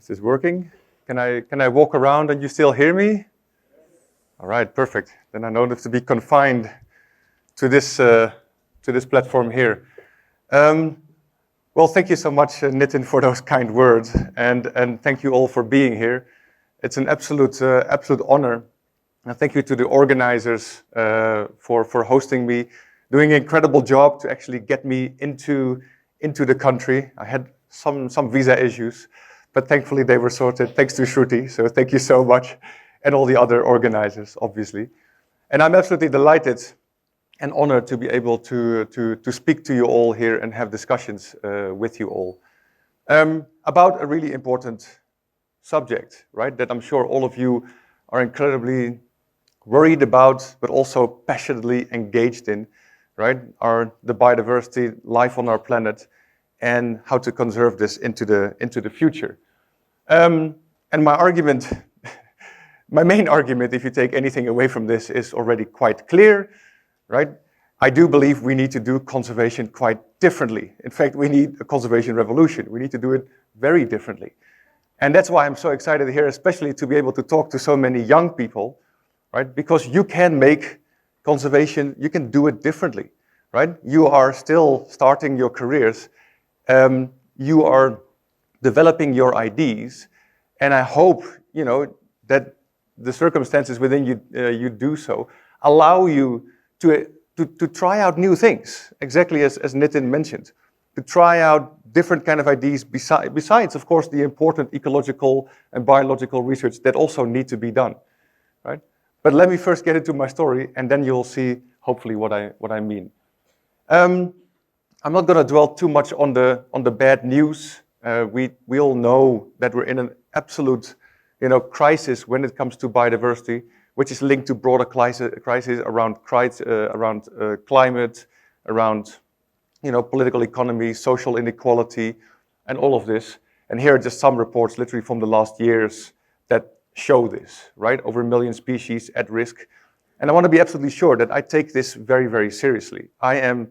Is this working? Can I walk around and you still hear me? All right, perfect. Then I don't have to be confined to this platform here. Well, thank you so much, Nitin, for those kind words, and thank you all for being here. It's an absolute honor. And thank you to the organizers for hosting me, doing an incredible job to actually get me into the country. I had some visa issues, but thankfully they were sorted thanks to Shruti. So thank you so much, and all the other organizers, obviously. And I'm absolutely delighted and honored to be able to speak to you all here and have discussions with you all about a really important subject, right? That I'm sure all of you are incredibly worried about, but also passionately engaged in, right? The biodiversity, life on our planet, and how to conserve this into the future. And my argument, my main argument, if you take anything away from this, is already quite clear, right? I do believe we need to do conservation quite differently. In fact, we need a conservation revolution. We need to do it very differently. And that's why I'm so excited here, especially to be able to talk to so many young people, right? Because you can make conservation, you can do it differently, right? You are still starting your careers. You are developing your ideas. And I hope, that the circumstances within you do so allow you to try out new things, exactly as Nitin mentioned, to try out different kind of ideas besides, of course, the important ecological and biological research that also need to be done, right? But let me first get into my story, and then you'll see, hopefully, what I mean. I'm not going to dwell too much on the bad news. We all know that we're in an absolute, crisis when it comes to biodiversity, which is linked to broader crises around climate, around political economy, social inequality, and all of this. And here are just some reports, literally from the last years, that show this, right? Over 1 million species at risk. And I want to be absolutely sure that I take this very, very seriously. I am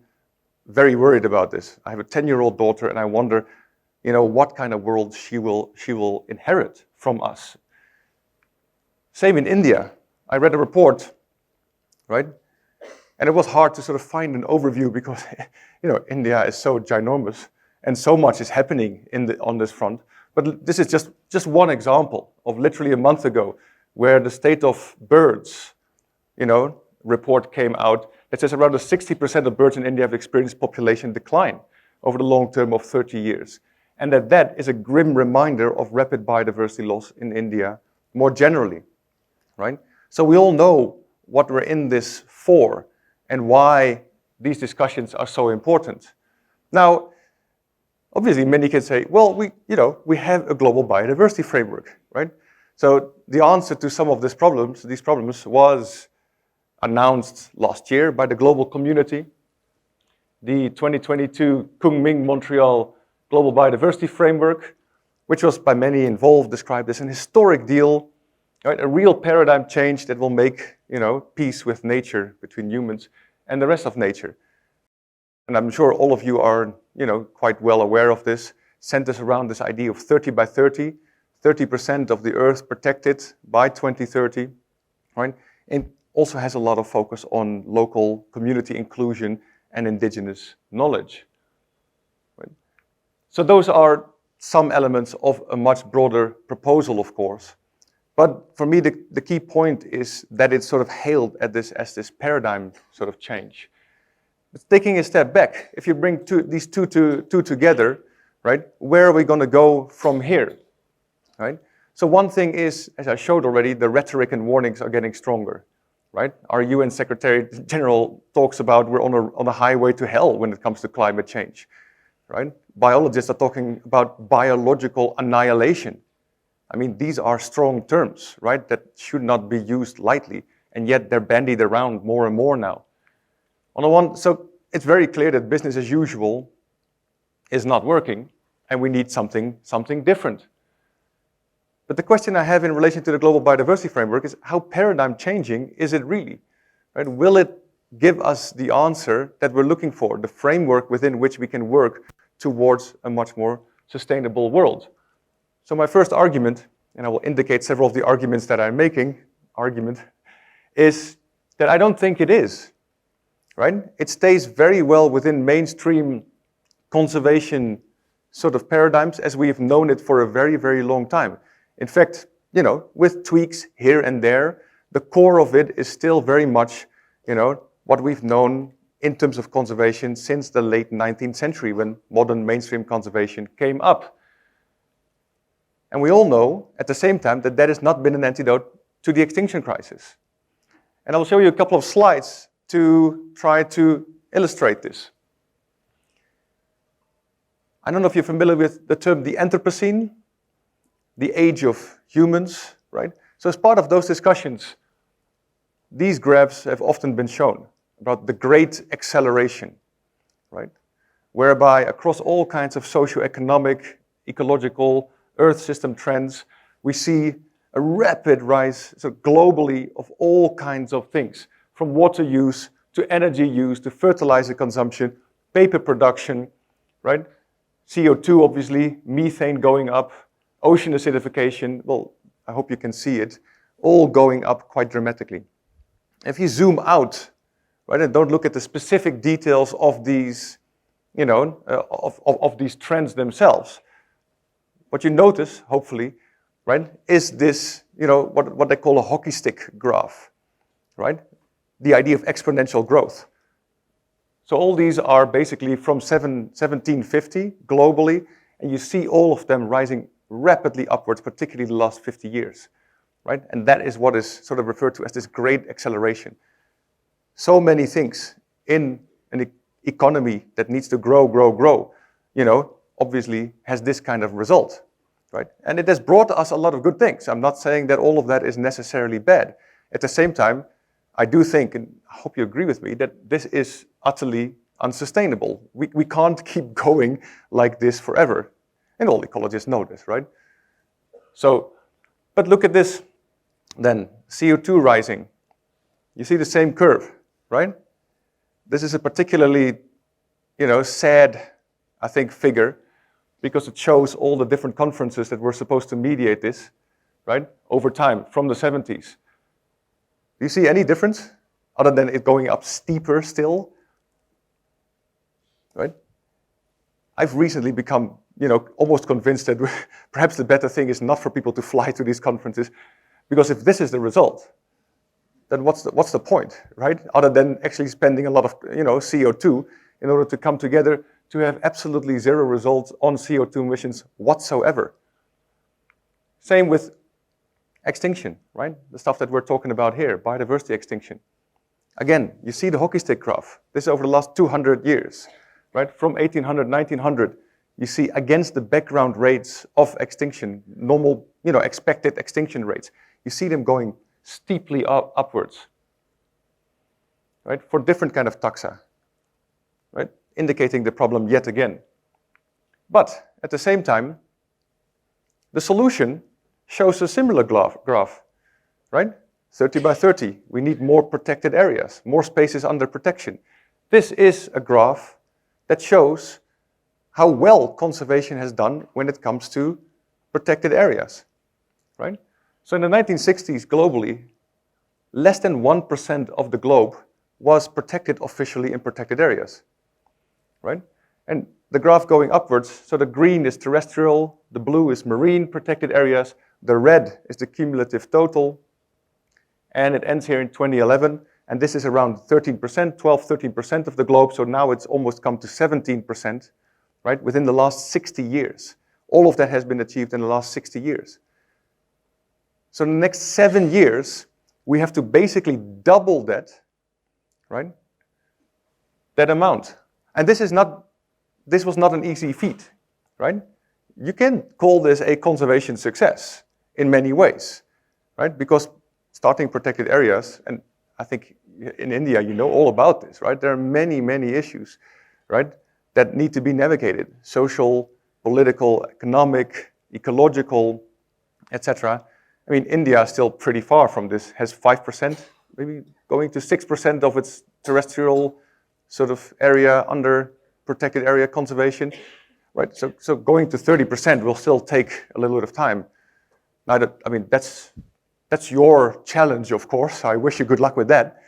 very worried about this. I have a 10-year-old daughter, and I wonder, what kind of world she will inherit from us. Same in India. I read a report, right? And it was hard to sort of find an overview because, India is so ginormous and so much is happening on this front. But this is just one example of literally a month ago where the state of birds, report came out that says around 60% of birds in India have experienced population decline over the long term of 30 years. And that is a grim reminder of rapid biodiversity loss in India more generally, right? So we all know what we're in this for and why these discussions are so important. Now, obviously, many can say, well, we have a global biodiversity framework, right? So the answer to some of these problems was announced last year by the global community. The 2022 Kunming-Montreal Global Biodiversity Framework, which was by many involved described as an historic deal, right? A real paradigm change that will make, peace with nature between humans and the rest of nature. And I'm sure all of you are, quite well aware of this, centers around this idea of 30 by 30, 30% of the earth protected by 2030, right? And also has a lot of focus on local community inclusion and indigenous knowledge. Right? So those are some elements of a much broader proposal, of course. But for me, the key point is that it's sort of hailed at as this paradigm sort of change. But taking a step back, if you bring these two together, right, where are we going to go from here, right? So one thing is, as I showed already, the rhetoric and warnings are getting stronger, right? Our UN Secretary General talks about we're on a highway to hell when it comes to climate change, right? Biologists are talking about biological annihilation. I mean, these are strong terms, right, that should not be used lightly, and yet they're bandied around more and more now. So it's very clear that business as usual is not working, and we need something different. But the question I have in relation to the Global Biodiversity Framework is how paradigm changing is it really? Right? Will it give us the answer that we're looking for, the framework within which we can work towards a much more sustainable world? So my first argument, and I will indicate several of the arguments that I'm making, is that I don't think it is, right? It stays very well within mainstream conservation sort of paradigms as we've known it for a very, very long time. In fact, you know, with tweaks here and there, the core of it is still very much, you know, what we've known in terms of conservation since the late 19th century when modern mainstream conservation came up. And we all know at the same time that that has not been an antidote to the extinction crisis. And I will show you a couple of slides to try to illustrate this. I don't know if you're familiar with the term the Anthropocene, the age of humans, right? So as part of those discussions, these graphs have often been shown about the great acceleration, right? Whereby across all kinds of socio-economic, ecological, Earth system trends, we see a rapid rise, so globally, of all kinds of things, from water use to energy use to fertilizer consumption, paper production, right? CO2, obviously, methane going up, ocean acidification, well, I hope you can see it, all going up quite dramatically. If you zoom out, right, and don't look at the specific details of these, you know, of these trends themselves, what you notice, hopefully, right, is this, you know, what they call a hockey stick graph, right? The idea of exponential growth. So all these are basically from 1750 globally, and you see all of them rising rapidly upwards, particularly the last 50 years, right? And that is what is sort of referred to as this great acceleration. So many things in an economy that needs to grow, you know, obviously has this kind of result, right? And it has brought us a lot of good things. I'm not saying that all of that is necessarily bad. At the same time, I do think, and I hope you agree with me, that this is utterly unsustainable. We can't keep going like this forever. And all ecologists know this, right? So, but look at this then, CO2 rising. You see the same curve, right? This is a particularly, you know, sad, I think, figure, because it shows all the different conferences that were supposed to mediate this, right, over time, from the 70s. Do you see any difference, other than it going up steeper still, right? I've recently become, you know, almost convinced that perhaps the better thing is not for people to fly to these conferences, because if this is the result, then what's the point, right? Other than actually spending a lot of, you know, CO2 in order to come together to have absolutely zero results on CO2 emissions whatsoever. Same with extinction, right? The stuff that we're talking about here, biodiversity extinction. Again, you see the hockey stick graph. This is over the last 200 years, right? From 1800, 1900, you see against the background rates of extinction, normal, you know, expected extinction rates, you see them going steeply upwards, right? For different kind of taxa, right? Indicating the problem yet again. But at the same time, the solution shows a similar graph, right? 30 by 30. We need more protected areas, more spaces under protection. This is a graph that shows how well conservation has done when it comes to protected areas, right? So in the 1960s, globally, less than 1% of the globe was protected officially in protected areas, right? And the graph going upwards, so the green is terrestrial, the blue is marine protected areas, the red is the cumulative total, and it ends here in 2011, and this is around 13%, 12, 13% of the globe, so now it's almost come to 17%, right, within the last 60 years. All of that has been achieved in the last 60 years. So in the next 7 years, we have to basically double that, right, that amount. And this was not an easy feat, right? You can call this a conservation success in many ways, right? Because starting protected areas, and I think in India you know all about this, right? There are many, many issues, right, that need to be navigated. Social, political, economic, ecological, etc. I mean, India is still pretty far from this, has 5%, maybe going to 6% of its terrestrial sort of area under protected area conservation. right? So going to 30% will still take a little bit of time. Now, I mean, that's your challenge, of course. I wish you good luck with that.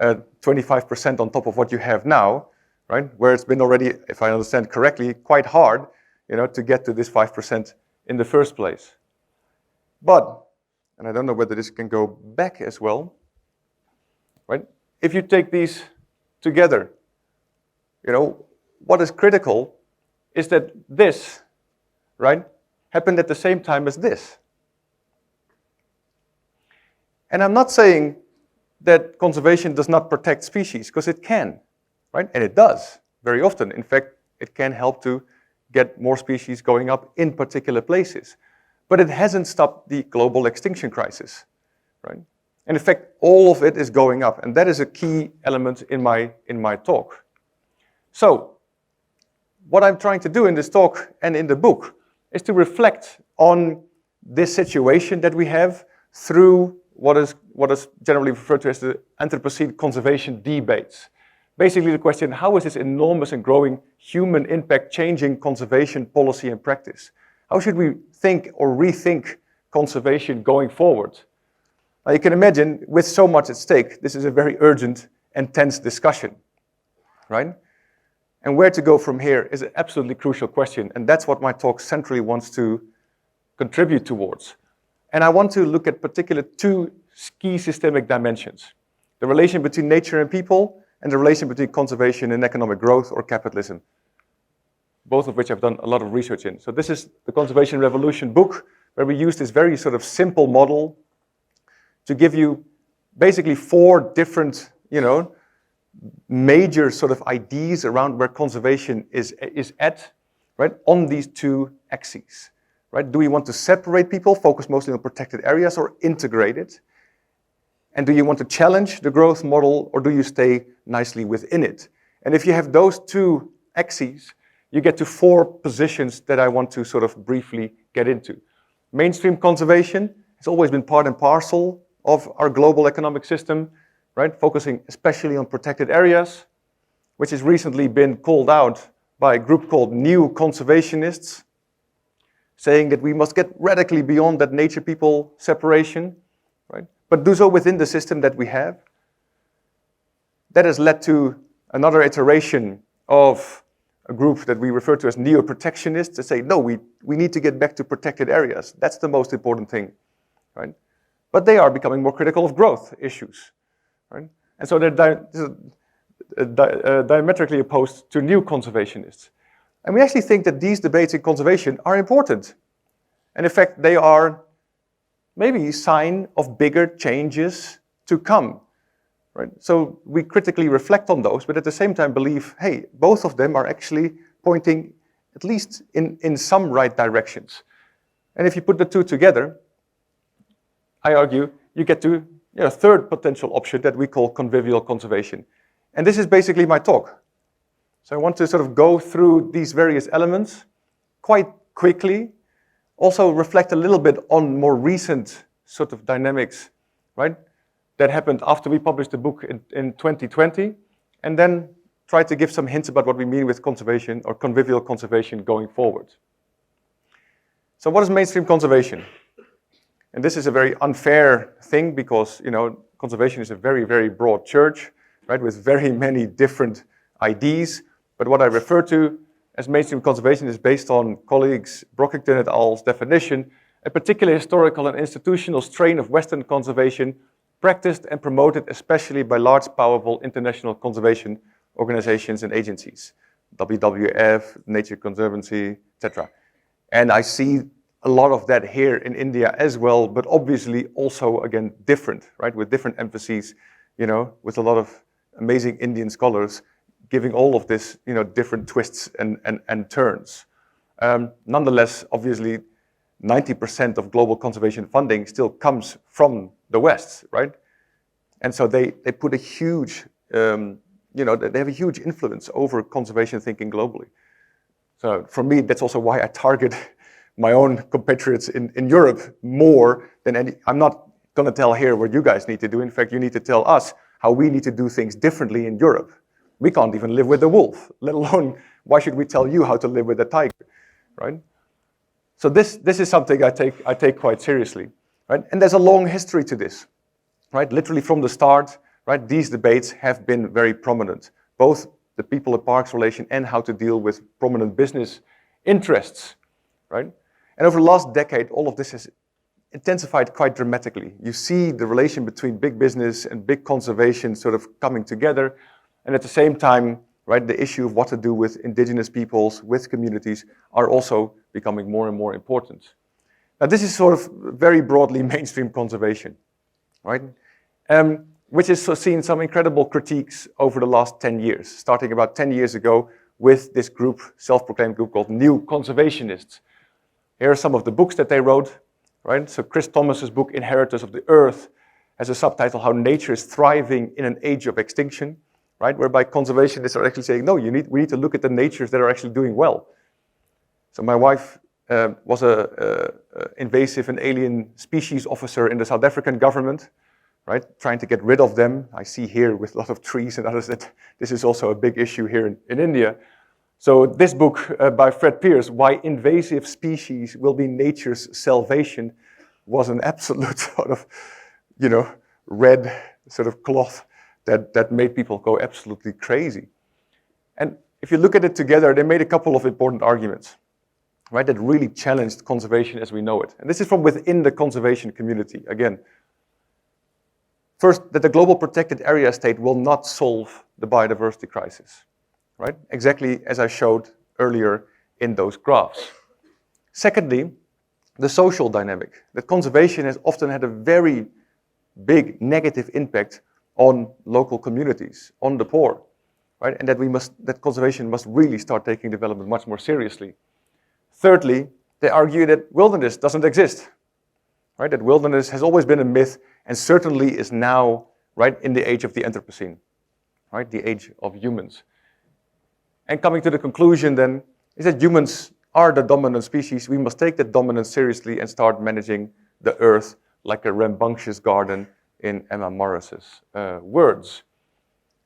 25% on top of what you have now, right? Where it's been already, if I understand correctly, quite hard, to get to this 5% in the first place. But, and I don't know whether this can go back as well, right? If you take these together, what is critical is that this, right, happened at the same time as this. And I'm not saying that conservation does not protect species, because it can, right? And it does very often. In fact, it can help to get more species going up in particular places. But it hasn't stopped the global extinction crisis, right? And in fact, all of it is going up, and that is a key element in my talk. So, what I'm trying to do in this talk and in the book is to reflect on this situation that we have through what is generally referred to as the Anthropocene conservation debates. Basically the question, how is this enormous and growing human impact changing conservation policy and practice? How should we think or rethink conservation going forward? Now you can imagine, with so much at stake, this is a very urgent and tense discussion, right? And where to go from here is an absolutely crucial question, and that's what my talk centrally wants to contribute towards. And I want to look at particular two key systemic dimensions: the relation between nature and people, and the relation between conservation and economic growth or capitalism, both of which I've done a lot of research in. So this is the Conservation Revolution book, where we use this very sort of simple model to give you basically four different, major sort of ideas around where conservation is at, right, on these two axes. Right? Do we want to separate people, focus mostly on protected areas, or integrate it? And do you want to challenge the growth model, or do you stay nicely within it? And if you have those two axes, you get to four positions that I want to sort of briefly get into. Mainstream conservation has always been part and parcel of our global economic system, right? Focusing especially on protected areas, which has recently been called out by a group called New Conservationists, saying that we must get radically beyond that nature-people separation, right? But do so within the system that we have. That has led to another iteration of a group that we refer to as neo-protectionists, that say, no, we need to get back to protected areas. That's the most important thing, right? But they are becoming more critical of growth issues, right? And so they're diametrically opposed to new conservationists. And we actually think that these debates in conservation are important. And in fact, they are maybe a sign of bigger changes to come, right? So we critically reflect on those, but at the same time believe, hey, both of them are actually pointing at least in some right directions. And if you put the two together, I argue, you get to a third potential option that we call convivial conservation. And this is basically my talk. So I want to sort of go through these various elements quite quickly, also reflect a little bit on more recent sort of dynamics, right, that happened after we published the book in 2020, and then try to give some hints about what we mean with conservation or convivial conservation going forward. So what is mainstream conservation? And this is a very unfair thing because, conservation is a very, very broad church, right, with very many different ideas. But what I refer to as mainstream conservation is based on colleagues Brockington et al.'s definition, a particular historical and institutional strain of Western conservation practiced and promoted especially by large, powerful international conservation organizations and agencies, WWF, Nature Conservancy, etc. And I see a lot of that here in India as well, but obviously also, again, different, right, with different emphases, with a lot of amazing Indian scholars giving all of this, different twists and turns. Nonetheless, obviously, 90% of global conservation funding still comes from the West, right? And so they put a huge, they have a huge influence over conservation thinking globally. So for me, that's also why I target my own compatriots in Europe more than any. I'm not going to tell here what you guys need to do. In fact, you need to tell us how we need to do things differently in Europe. We can't even live with the wolf, let alone Why should we tell you how to live with a tiger, right? So this is something I take quite seriously, right? And there's a long history to this, right? Literally from the start, right? These debates have been very prominent, both the people at parks relation and how to deal with prominent business interests, right? And over the last decade, all of this has intensified quite dramatically. You see the relation between big business and big conservation sort of coming together, and at the same time, right, the issue of what to do with indigenous peoples, with communities, are also becoming more and more important. Now, this is sort of very broadly mainstream conservation, right? Which has seen some incredible critiques over the last 10 years, starting about 10 years ago with this group, self-proclaimed group called New Conservationists. Here are some of the books that they wrote, right? So Chris Thomas's book, Inheritors of the Earth, has a subtitle, How Nature is Thriving in an Age of Extinction, right? Whereby conservationists are actually saying, no, we need to look at the natures that are actually doing well. So my wife was an invasive and alien species officer in the South African government, right? Trying to get rid of them. I see here with a lot of trees and others that this is also a big issue here in India. So this book by Fred Pearce, Why Invasive Species Will Be Nature's Salvation, was an absolute sort of, red sort of cloth that made people go absolutely crazy. And if you look at it together, they made a couple of important arguments, right, that really challenged conservation as we know it. And this is from within the conservation community, again. First, that the global protected area state will not solve the biodiversity crisis, right? Exactly as I showed earlier in those graphs. Secondly, the social dynamic, that conservation has often had a very big negative impact on local communities, on the poor, right? And that conservation must really start taking development much more seriously. Thirdly, they argue that wilderness doesn't exist, right? That wilderness has always been a myth and certainly is now, right, in the age of the Anthropocene, right? The age of humans. And coming to the conclusion then, is that humans are the dominant species. We must take that dominance seriously and start managing the earth like a rambunctious garden, in Emma Morris's words.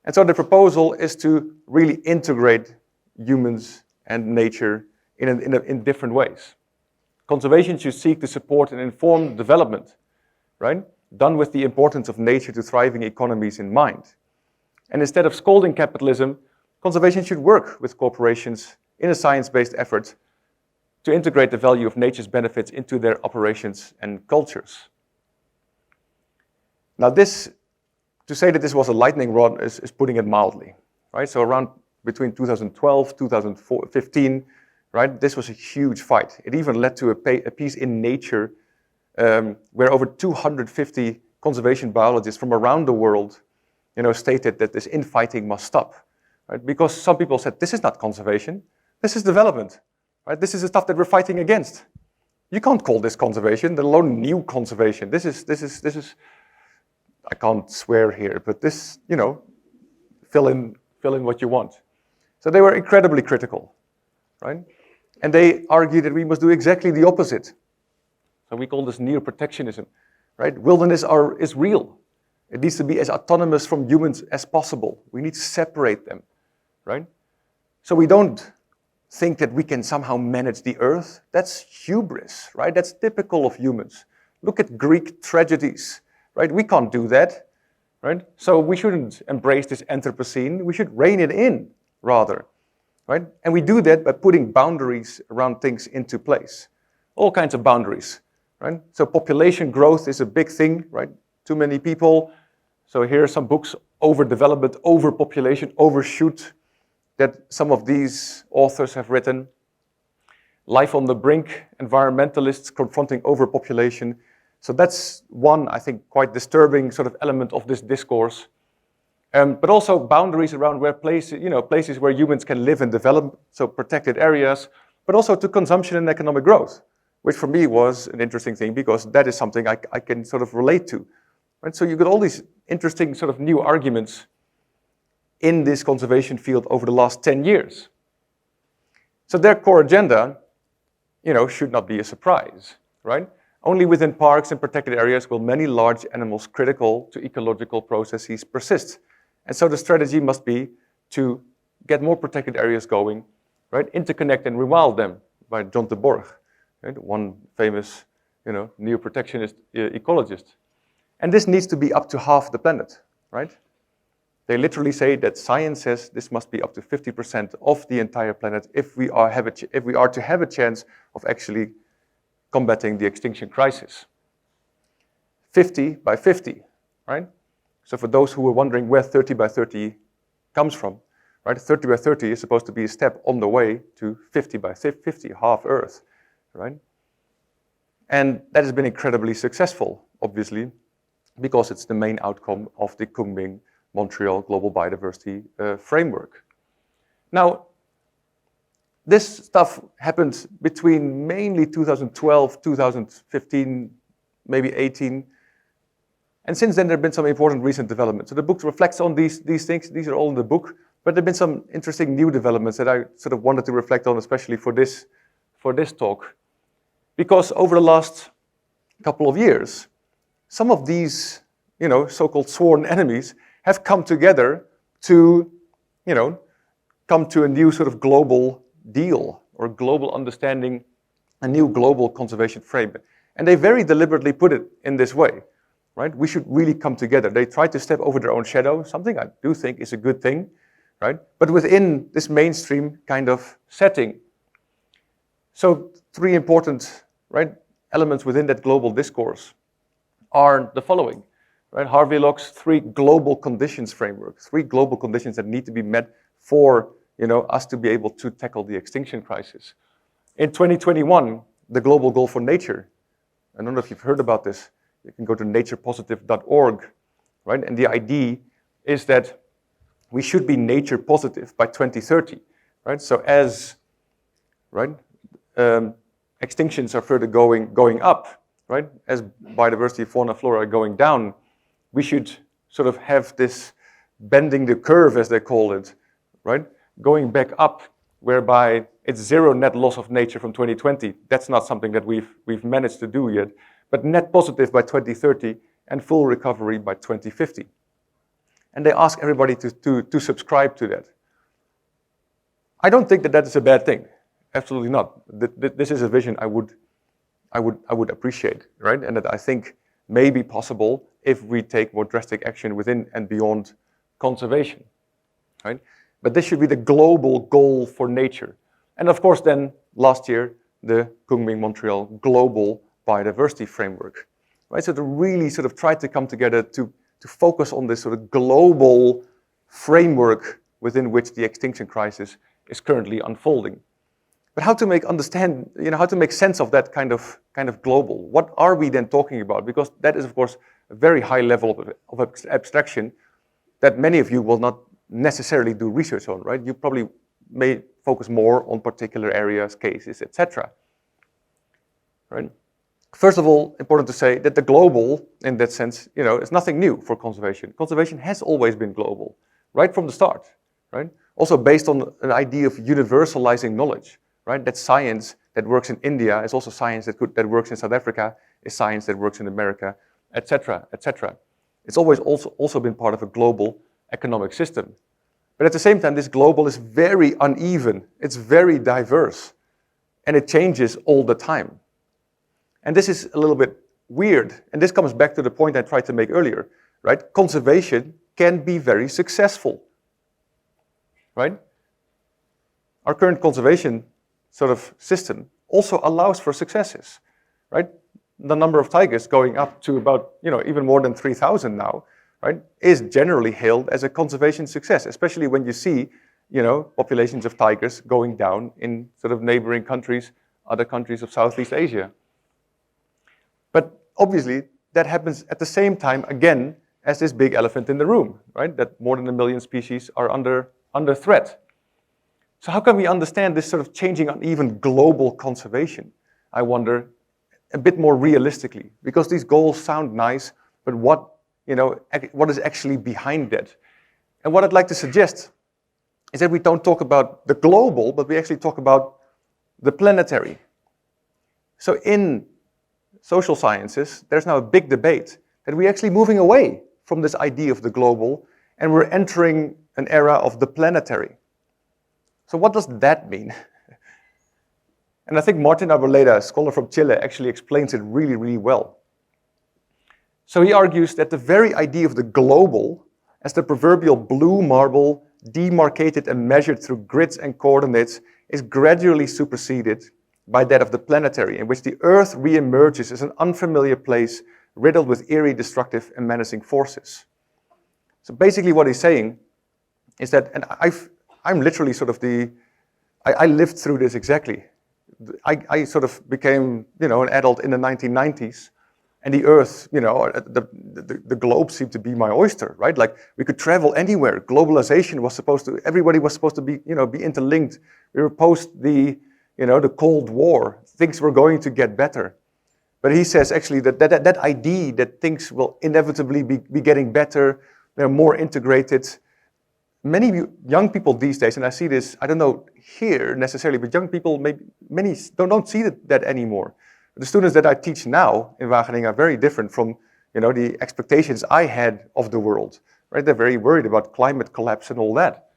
And so the proposal is to really integrate humans and nature in different ways. Conservation should seek to support and inform development, right? Done with the importance of nature to thriving economies in mind. And instead of scolding capitalism, conservation should work with corporations in a science-based effort to integrate the value of nature's benefits into their operations and cultures. Now to say that this was a lightning rod is putting it mildly, right? So around between 2012, 2015, right, this was a huge fight. It even led to a piece in Nature where over 250 conservation biologists from around the world, stated that this infighting must stop, right? Because some people said, this is not conservation, this is development, right? This is the stuff that we're fighting against. You can't call this conservation, let alone new conservation. This is, I can't swear here, but this, fill in what you want. So they were incredibly critical, right? And they argued that we must do exactly the opposite. So we call this neo-protectionism, right? Wilderness is real. It needs to be as autonomous from humans as possible. We need to separate them, right? So we don't think that we can somehow manage the earth. That's hubris, right? That's typical of humans. Look at Greek tragedies, right? We can't do that, right? So we shouldn't embrace this Anthropocene. We should rein it in, rather, right? And we do that by putting boundaries around things into place. All kinds of boundaries, right? So population growth is a big thing, right? Too many people. So here are some books, Overdevelopment, Overpopulation, Overshoot, that some of these authors have written. Life on the Brink, environmentalists confronting overpopulation. So that's one, I think, quite disturbing sort of element of this discourse. But also boundaries around where places where humans can live and develop, so protected areas, but also to consumption and economic growth, which for me was an interesting thing because that is something I can sort of relate to. Right? So you got all these interesting sort of new arguments in this conservation field over the last 10 years. So their core agenda, should not be a surprise, right? Only within parks and protected areas will many large animals critical to ecological processes persist. And so the strategy must be to get more protected areas going right? Interconnect and rewild them by John de Borg, right? One famous, neo-protectionist ecologist. And this needs to be up to half the planet, right? They literally say that science says this must be up to 50% of the entire planet if we are to have a chance of actually combating the extinction crisis. 50 by 50, right? So for those who were wondering where 30 by 30 comes from, right? 30 by 30 is supposed to be a step on the way to 50 by 50, half Earth, right? And that has been incredibly successful, obviously, because it's the main outcome of the Kunming-Montreal Global Biodiversity Framework. Now, this stuff happened between mainly 2012, 2015, maybe 18, and since then there have been some important recent developments. So the book reflects on these things. These are all in the book, but there have been some interesting new developments that I sort of wanted to reflect on, especially for this talk. Because over the last couple of years, some of these, so-called sworn enemies have come together to, come to a new sort of global deal or global understanding, a new global conservation framework. And they very deliberately put it in this way, right? We should really come together. They try to step over their own shadow, something I do think is a good thing, right? But within this mainstream kind of setting. So 3 important, right, elements within that global discourse are the following, right? Harvey Locke's 3 global conditions framework, 3 global conditions that need to be met for, us to be able to tackle the extinction crisis. In 2021, the global goal for nature, I don't know if you've heard about this, you can go to naturepositive.org, right? And the idea is that we should be nature positive by 2030, right? So as, right, extinctions are further going up, right? As biodiversity, fauna, flora are going down, we should sort of have this bending the curve, as they call it, right? Going back up, whereby it's 0 net loss of nature from 2020. That's not something that we've managed to do yet, but net positive by 2030 and full recovery by 2050. And they ask everybody to subscribe to that. I don't think that is a bad thing. Absolutely not. This is a vision I would appreciate, right? And that I think may be possible if we take more drastic action within and beyond conservation, right? But this should be the global goal for nature. And of course then, last year, the Kunming-Montreal Global Biodiversity Framework, right? So to really sort of try to come together to focus on this sort of global framework within which the extinction crisis is currently unfolding. But how to how to make sense of that kind of global? What are we then talking about? Because that is, of course, a very high level of abstraction that many of you will not necessarily do research on, right? You probably may focus more on particular areas, cases, etc. Right? First of all, important to say that the global, in that sense, is nothing new for conservation. Conservation has always been global, right from the start, right? Also based on an idea of universalizing knowledge, right? That science that works in India is also science that works in South Africa, is science that works in America, etc., etc. It's always also been part of a global economic system. But at the same time, this global is very uneven, it's very diverse, and it changes all the time. And this is a little bit weird, and this comes back to the point I tried to make earlier, right? Conservation can be very successful, right? Our current conservation sort of system also allows for successes, right? The number of tigers going up to about, even more than 3,000 now, right, is generally hailed as a conservation success, especially when you see, populations of tigers going down in sort of neighboring countries, other countries of Southeast Asia. But obviously, that happens at the same time, again, as this big elephant in the room, right? That more than 1 million species are under threat. So how can we understand this sort of changing uneven global conservation, I wonder, a bit more realistically? Because these goals sound nice, but what is actually behind that? And what I'd like to suggest is that we don't talk about the global, but we actually talk about the planetary. So in social sciences, there's now a big debate that we're actually moving away from this idea of the global, and we're entering an era of the planetary. So what does that mean? And I think Martin Arboleda, a scholar from Chile, actually explains it really, really well. So he argues that the very idea of the global, as the proverbial blue marble, demarcated and measured through grids and coordinates, is gradually superseded by that of the planetary, in which the Earth re-emerges as an unfamiliar place riddled with eerie, destructive, and menacing forces. So basically what he's saying is that, and I'm literally sort of I lived through this exactly. I sort of became, an adult in the 1990s, and the Earth, the globe seemed to be my oyster, right? Like we could travel anywhere. Globalization was everybody was supposed to be, be interlinked. We were post the Cold War. Things were going to get better. But he says actually that idea that things will inevitably be getting better, they're more integrated. Many young people these days, and I see this, I don't know here necessarily, but young people, many don't see that anymore. The students that I teach now in Wageningen are very different from, the expectations I had of the world, right? They're very worried about climate collapse and all that,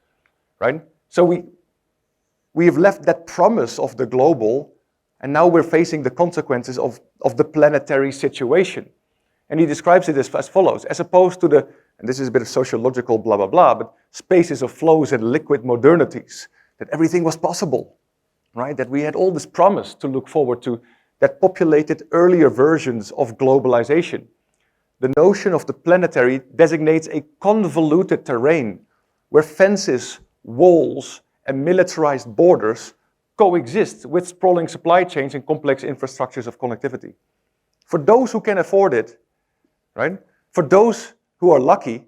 right? So we have left that promise of the global, and now we're facing the consequences of the planetary situation. And he describes it as follows, as opposed to and this is a bit of sociological blah, blah, blah, but spaces of flows and liquid modernities, that everything was possible, right? That we had all this promise to look forward to that populated earlier versions of globalization. The notion of the planetary designates a convoluted terrain where fences, walls, and militarized borders coexist with sprawling supply chains and complex infrastructures of connectivity. For those who can afford it, right? For those who are lucky,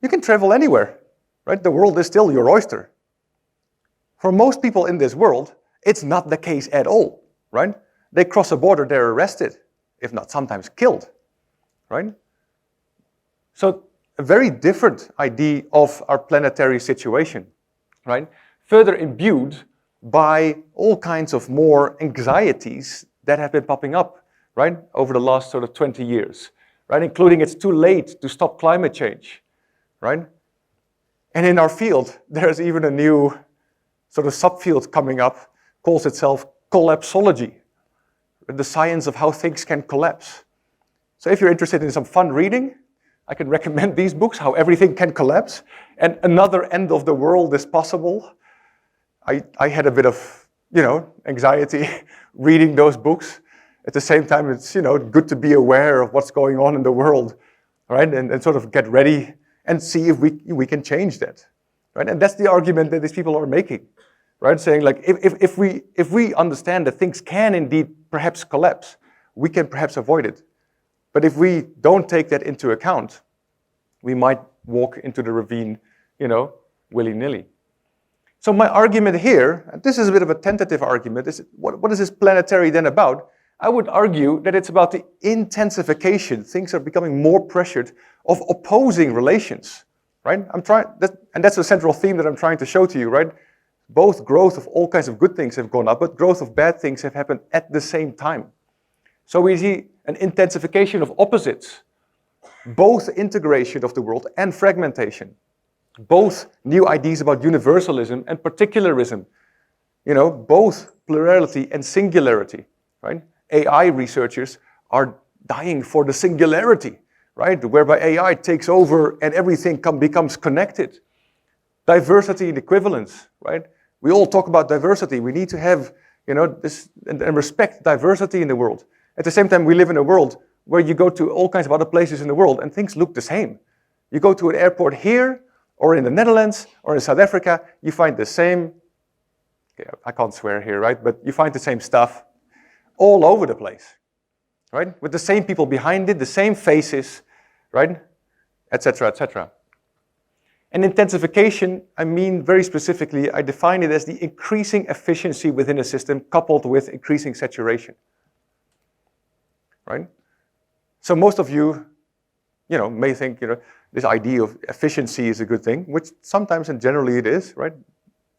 you can travel anywhere, right? The world is still your oyster. For most people in this world, it's not the case at all, right? They cross a border, they're arrested, if not sometimes killed, right? So a very different idea of our planetary situation, right? Further imbued by all kinds of more anxieties that have been popping up, right? Over the last sort of 20 years, right? Including it's too late to stop climate change, right? And in our field, there's even a new sort of subfield coming up, calls itself collapsology, the science of how things can collapse. So if you're interested in some fun reading, I can recommend these books, How Everything Can Collapse, and Another End of the World is Possible. I had a bit of, anxiety reading those books. At the same time, it's, good to be aware of what's going on in the world, right? And sort of get ready and see if we can change that, right? And that's the argument that these people are making, right? Saying like, if we understand that things can indeed perhaps collapse, we can perhaps avoid it. But if we don't take that into account, we might walk into the ravine, willy-nilly. So my argument here, and this is a bit of a tentative argument, is what is this planetary then about? I would argue that it's about the intensification. Things are becoming more pressured of opposing relations, right? And that's a central theme that I'm trying to show to you, right? Both growth of all kinds of good things have gone up, but growth of bad things have happened at the same time. So we see an intensification of opposites, both integration of the world and fragmentation, both new ideas about universalism and particularism, both plurality and singularity, right? AI researchers are dying for the singularity, right? Whereby AI takes over and everything becomes connected. Diversity and equivalence, right? We all talk about diversity. We need to have, this and respect diversity in the world. At the same time, we live in a world where you go to all kinds of other places in the world and things look the same. You go to an airport here, or in the Netherlands, or in South Africa, you find the same, I can't swear here, right? But you find the same stuff all over the place, right? With the same people behind it, the same faces, right? Etc., etc. And intensification, I mean very specifically, I define it as the increasing efficiency within a system coupled with increasing saturation, right? So most of you, may think, this idea of efficiency is a good thing, which sometimes and generally it is, right?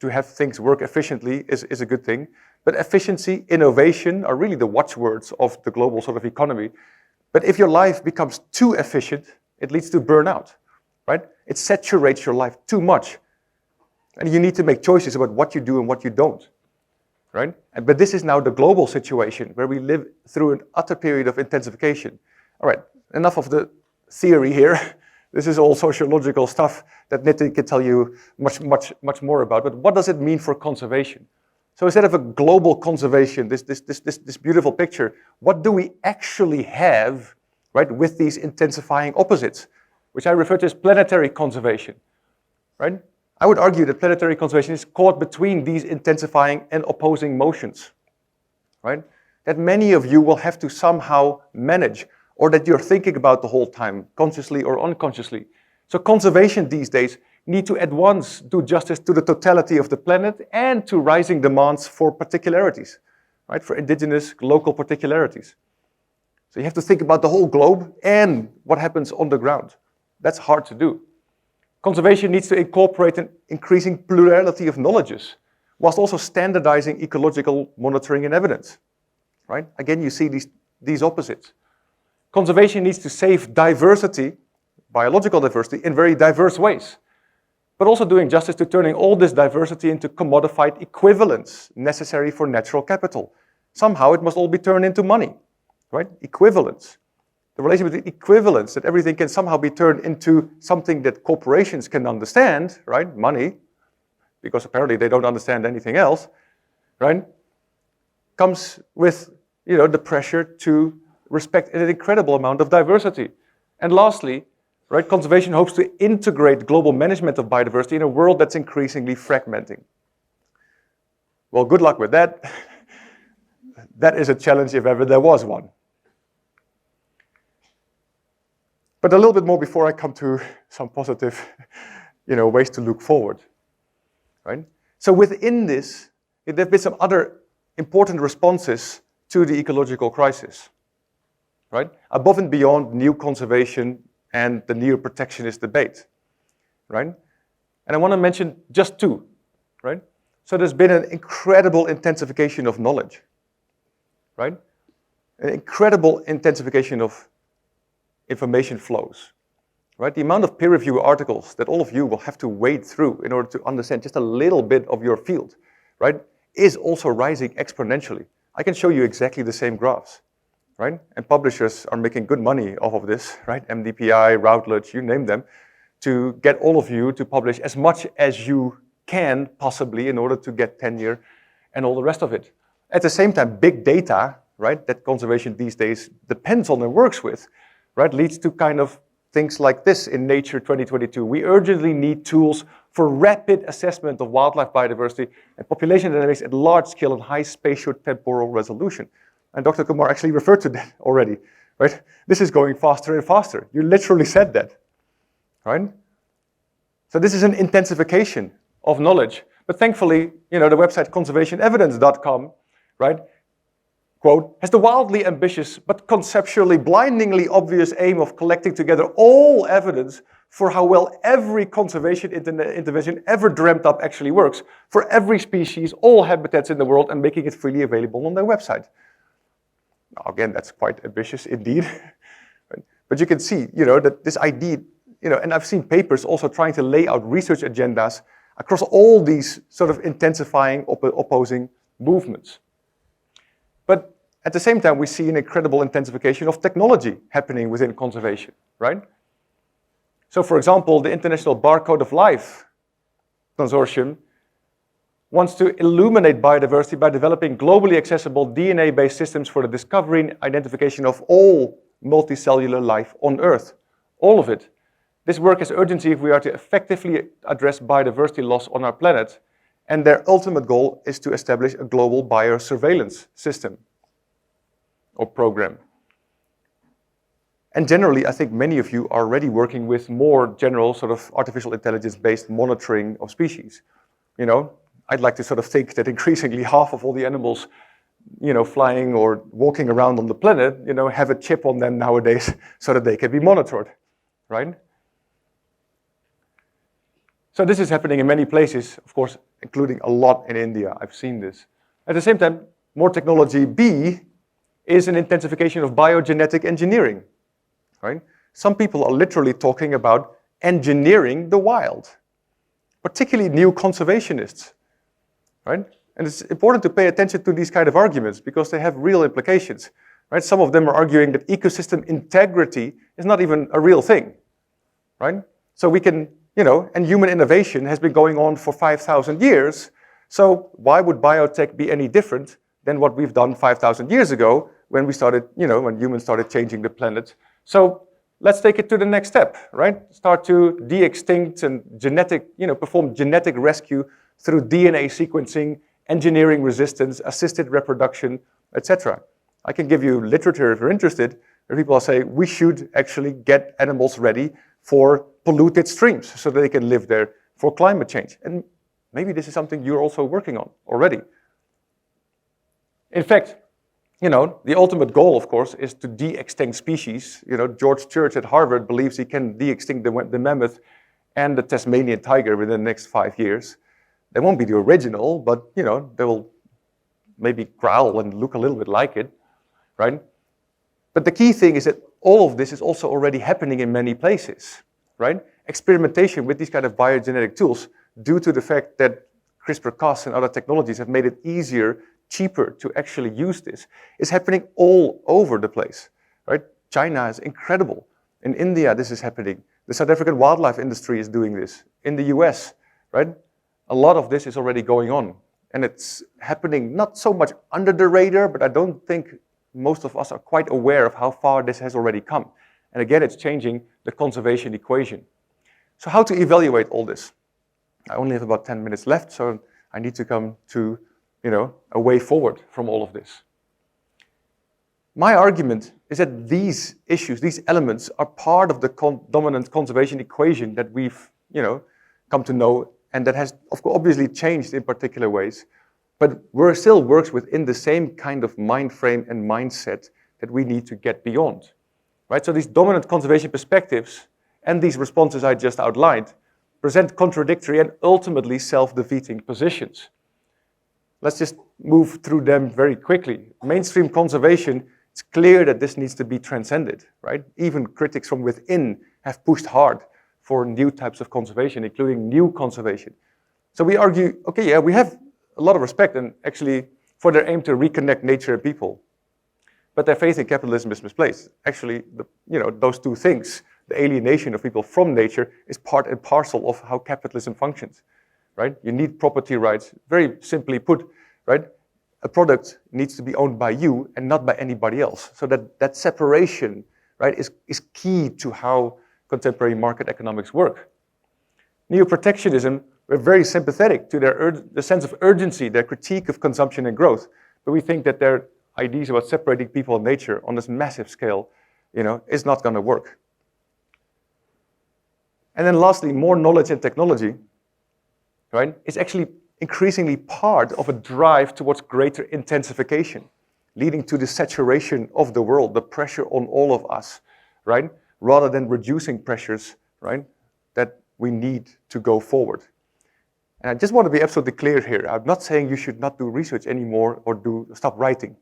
To have things work efficiently is a good thing. But efficiency, innovation are really the watchwords of the global sort of economy. But if your life becomes too efficient, it leads to burnout, right? It saturates your life too much. And you need to make choices about what you do and what you don't, right? But this is now the global situation where we live through an utter period of intensification. All right, enough of the theory here. This is all sociological stuff that Nitin can tell you much more about. But what does it mean for conservation? So instead of a global conservation, this beautiful picture, what do we actually have, right, with these intensifying opposites, which I refer to as planetary conservation, right? I would argue that planetary conservation is caught between these intensifying and opposing motions, right? That many of you will have to somehow manage, or that you're thinking about the whole time, consciously or unconsciously. So conservation these days need to at once do justice to the totality of the planet and to rising demands for particularities, right? For indigenous local particularities. So you have to think about the whole globe and what happens on the ground. That's hard to do. Conservation needs to incorporate an increasing plurality of knowledges, whilst also standardizing ecological monitoring and evidence, right? Again, you see these opposites. Conservation needs to save diversity, biological diversity, in very diverse ways, but also doing justice to turning all this diversity into commodified equivalents necessary for natural capital. Somehow it must all be turned into money, right? Equivalents. The relation between equivalents, that everything can somehow be turned into something that corporations can understand, right? Money, because apparently they don't understand anything else, right? Comes with, the pressure to respect an incredible amount of diversity. And lastly, right, conservation hopes to integrate global management of biodiversity in a world that's increasingly fragmenting. Well, good luck with that. That is a challenge if ever there was one. But a little bit more before I come to some positive, ways to look forward, right? So within this, there have been some other important responses to the ecological crisis, right? Above and beyond new conservation and the neo-protectionist debate, right? And I want to mention just two, right? So there's been an incredible intensification of knowledge, right? An incredible intensification of information flows, right? The amount of peer-reviewed articles that all of you will have to wade through in order to understand just a little bit of your field, right, is also rising exponentially. I can show you exactly the same graphs, right? And publishers are making good money off of this, right? MDPI, Routledge, you name them, to get all of you to publish as much as you can possibly in order to get tenure and all the rest of it. At the same time, big data, right, that conservation these days depends on and works with, right, leads to kind of things like this in Nature 2022. We urgently need tools for rapid assessment of wildlife biodiversity and population dynamics at large scale and high spatio-temporal resolution. And Dr. Kumar actually referred to that already, right? This is going faster and faster. You literally said that, right? So this is an intensification of knowledge. But thankfully, the website conservationevidence.com, right, quote, has the wildly ambitious but conceptually blindingly obvious aim of collecting together all evidence for how well every conservation intervention ever dreamt up actually works for every species, all habitats in the world, and making it freely available on their website. Now, again, that's quite ambitious indeed. Right? But you can see, that this idea, and I've seen papers also trying to lay out research agendas across all these sort of intensifying opposing movements. But at the same time, we see an incredible intensification of technology happening within conservation, right? So for example, the International Barcode of Life Consortium wants to illuminate biodiversity by developing globally accessible DNA-based systems for the discovery and identification of all multicellular life on Earth, all of it. This work has urgency if we are to effectively address biodiversity loss on our planet, and their ultimate goal is to establish a global biosurveillance system or program. And generally, I think many of you are already working with more general sort of artificial intelligence-based monitoring of species. I'd like to sort of think that increasingly half of all the animals, flying or walking around on the planet, have a chip on them nowadays so that they can be monitored, right? So this is happening in many places, of course, including a lot in India. I've seen this. At the same time, more technology B is an intensification of biogenetic engineering, right? Some people are literally talking about engineering the wild, particularly new conservationists, right? And it's important to pay attention to these kind of arguments because they have real implications, right? Some of them are arguing that ecosystem integrity is not even a real thing, right? So we can, and human innovation has been going on for 5,000 years. So why would biotech be any different than what we've done 5,000 years ago when we started, when humans started changing the planet? So let's take it to the next step, right? Start to de-extinct and perform genetic rescue through DNA sequencing, engineering resistance, assisted reproduction, etc. I can give you literature if you're interested, where people say we should actually get animals ready for polluted streams so that they can live there for climate change. And maybe this is something you're also working on already. In fact, the ultimate goal, of course, is to de-extinct species. George Church at Harvard believes he can de-extinct the mammoth and the Tasmanian tiger within the next 5 years. They won't be the original, but, they will maybe growl and look a little bit like it, right? But the key thing is that all of this is also already happening in many places, right? Experimentation with these kind of biogenetic tools, due to the fact that CRISPR-Cas and other technologies have made it easier, cheaper to actually use this, is happening all over the place, right? China is incredible. In India, this is happening. The South African wildlife industry is doing this. In the US, right? A lot of this is already going on. And it's happening not so much under the radar, but I don't think most of us are quite aware of how far this has already come. And again, it's changing the conservation equation. So how to evaluate all this? I only have about 10 minutes left, so I need to come to, a way forward from all of this. My argument is that these issues, these elements, are part of the dominant conservation equation that we've, come to know, and that has, of course, obviously changed in particular ways, but still works within the same kind of mind frame and mindset that we need to get beyond, right? So these dominant conservation perspectives and these responses I just outlined present contradictory and ultimately self-defeating positions. Let's just move through them very quickly. Mainstream conservation, it's clear that this needs to be transcended, right? Even critics from within have pushed hard for new types of conservation, including new conservation. So we argue, okay, yeah, we have a lot of respect and actually for their aim to reconnect nature and people. But their faith in capitalism is misplaced. Actually, those two things, the alienation of people from nature, is part and parcel of how capitalism functions, right? You need property rights, very simply put, right? A product needs to be owned by you and not by anybody else. So that separation, right, is key to how contemporary market economics work. Neo-protectionism, we're very sympathetic to the sense of urgency, their critique of consumption and growth, but we think that their ideas about separating people and nature on this massive scale, is not going to work. And then lastly, more knowledge and technology, right, is actually increasingly part of a drive towards greater intensification, leading to the saturation of the world, the pressure on all of us, right, rather than reducing pressures, right, that we need to go forward. And I just want to be absolutely clear here. I'm not saying you should not do research anymore or stop writing.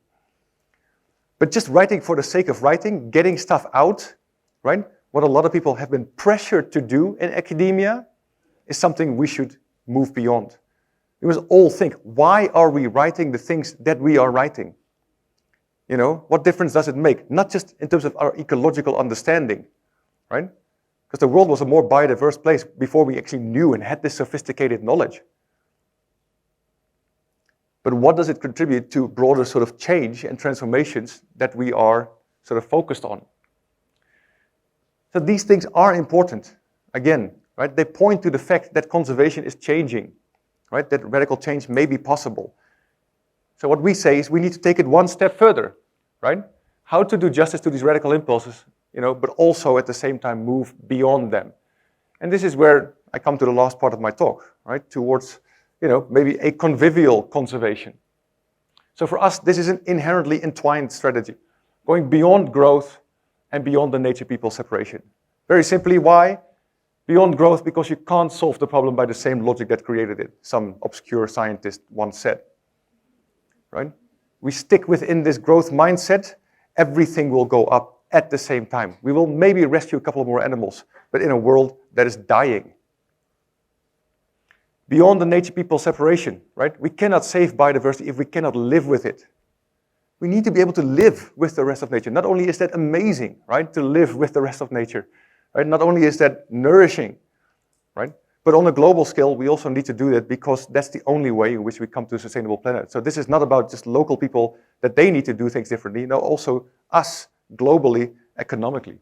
But just writing for the sake of writing, getting stuff out, right, what a lot of people have been pressured to do in academia is something we should move beyond. We must all think, why are we writing the things that we are writing? What difference does it make? Not just in terms of our ecological understanding, right? Because the world was a more biodiverse place before we actually knew and had this sophisticated knowledge. But what does it contribute to broader sort of change and transformations that we are sort of focused on? So these things are important, again, right? They point to the fact that conservation is changing, right? That radical change may be possible. So what we say is we need to take it one step further, right? How to do justice to these radical impulses, but also at the same time move beyond them. And this is where I come to the last part of my talk, right? Towards, maybe a convivial conservation. So for us, this is an inherently entwined strategy, going beyond growth and beyond the nature-people separation. Very simply, why? Beyond growth, because you can't solve the problem by the same logic that created it, some obscure scientist once said, right? We stick within this growth mindset, everything will go up at the same time. We will maybe rescue a couple more animals, but in a world that is dying. Beyond the nature-people separation, right? We cannot save biodiversity if we cannot live with it. We need to be able to live with the rest of nature. Not only is that amazing, right, to live with the rest of nature, right? Not only is that nourishing, right? But on a global scale, we also need to do that because that's the only way in which we come to a sustainable planet. So this is not about just local people that they need to do things differently. No, also us globally, economically,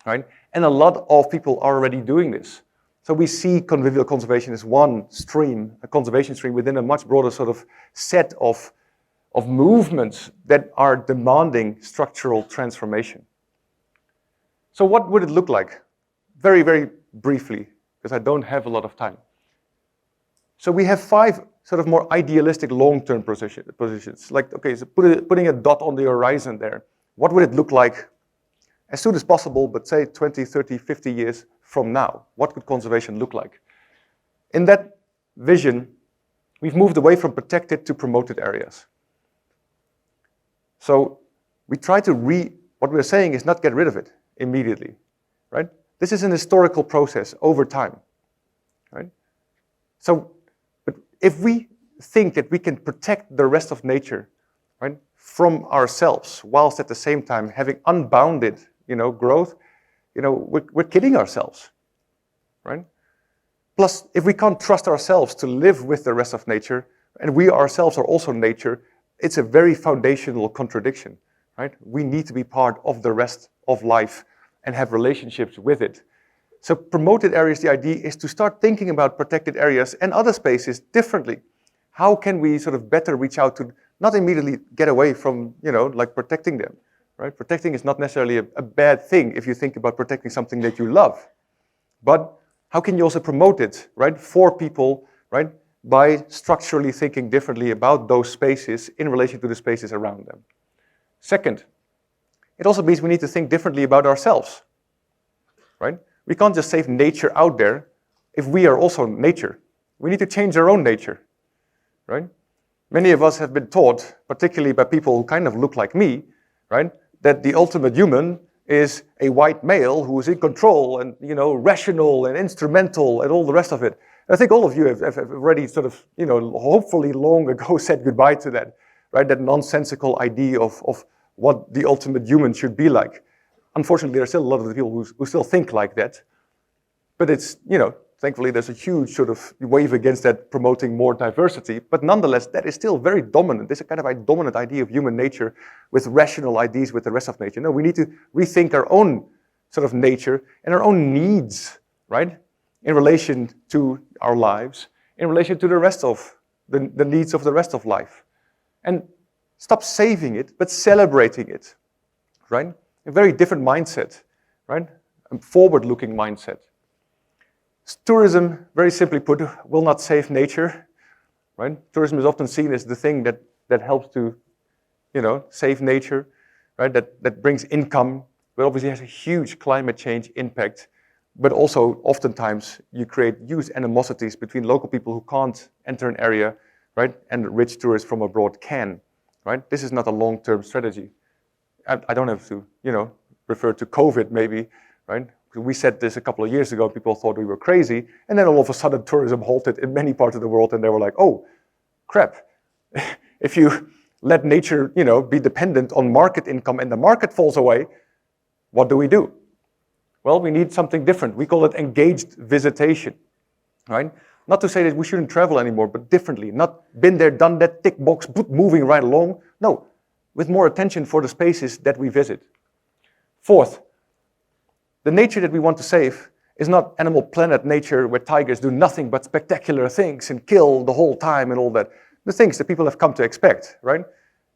right? And a lot of people are already doing this. So we see convivial conservation as one stream, a conservation stream within a much broader sort of set of movements that are demanding structural transformation. So what would it look like? Very, very briefly, because I don't have a lot of time. So we have 5 sort of more idealistic long-term positions. Like, okay, so putting a dot on the horizon there. What would it look like as soon as possible, but say 20, 30, 50 years from now? What could conservation look like? In that vision, we've moved away from protected to promoted areas. So we try to what we're saying is not get rid of it immediately, right? This is an historical process over time, right? So, but if we think that we can protect the rest of nature, right, from ourselves, whilst at the same time having unbounded, growth, we're kidding ourselves, right? Plus, if we can't trust ourselves to live with the rest of nature, and we ourselves are also nature, it's a very foundational contradiction, right? We need to be part of the rest of life and have relationships with it. So promoted areas, the idea is to start thinking about protected areas and other spaces differently. How can we sort of better reach out to not immediately get away from, like protecting them, right? Protecting is not necessarily a bad thing if you think about protecting something that you love. But how can you also promote it, right, for people, right, by structurally thinking differently about those spaces in relation to the spaces around them? Second, it also means we need to think differently about ourselves, right? We can't just save nature out there if we are also nature. We need to change our own nature, right? Many of us have been taught, particularly by people who kind of look like me, right, that the ultimate human is a white male who is in control and, rational and instrumental and all the rest of it. I think all of you have already sort of, hopefully long ago said goodbye to that, right? That nonsensical idea of what the ultimate human should be like. Unfortunately, there are still a lot of the people who still think like that. But it's, thankfully there's a huge sort of wave against that, promoting more diversity. But nonetheless, that is still very dominant. There's a kind of a dominant idea of human nature with rational ideas with the rest of nature. No, we need to rethink our own sort of nature and our own needs, right? In relation to our lives, in relation to the rest of the needs of the rest of life. And stop saving it, but celebrating it, right? A very different mindset, right? A forward-looking mindset. Tourism, very simply put, will not save nature, right? Tourism is often seen as the thing that helps to, save nature, right? That brings income, but obviously has a huge climate change impact. But also, oftentimes, you create huge animosities between local people who can't enter an area, right? And rich tourists from abroad can, right? This is not a long-term strategy. I don't have to, refer to COVID maybe, right? We said this a couple of years ago, people thought we were crazy, and then all of a sudden tourism halted in many parts of the world, and they were like, oh, crap. If you let nature, be dependent on market income and the market falls away, what do? Well, we need something different. We call it engaged visitation, right? Not to say that we shouldn't travel anymore, but differently. Not been there, done that, tick box, moving right along. No, with more attention for the spaces that we visit. Fourth, the nature that we want to save is not Animal Planet nature where tigers do nothing but spectacular things and kill the whole time and all that. The things that people have come to expect, right?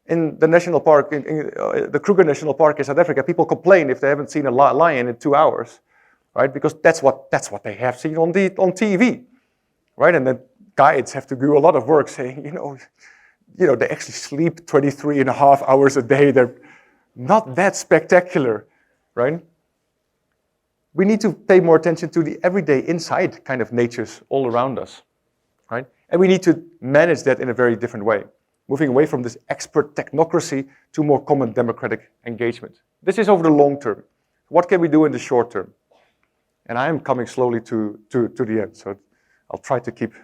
In the national park, the Kruger National Park in South Africa, people complain if they haven't seen a lion in 2 hours, right? Because that's what they have seen on TV, right? And then guides have to do a lot of work saying, they actually sleep 23.5 hours a day. They're not that spectacular, right? We need to pay more attention to the everyday inside kind of natures all around us, right? And we need to manage that in a very different way, moving away from this expert technocracy to more common democratic engagement. This is over the long term. What can we do in the short term? And I am coming slowly to the end, so I'll try to keep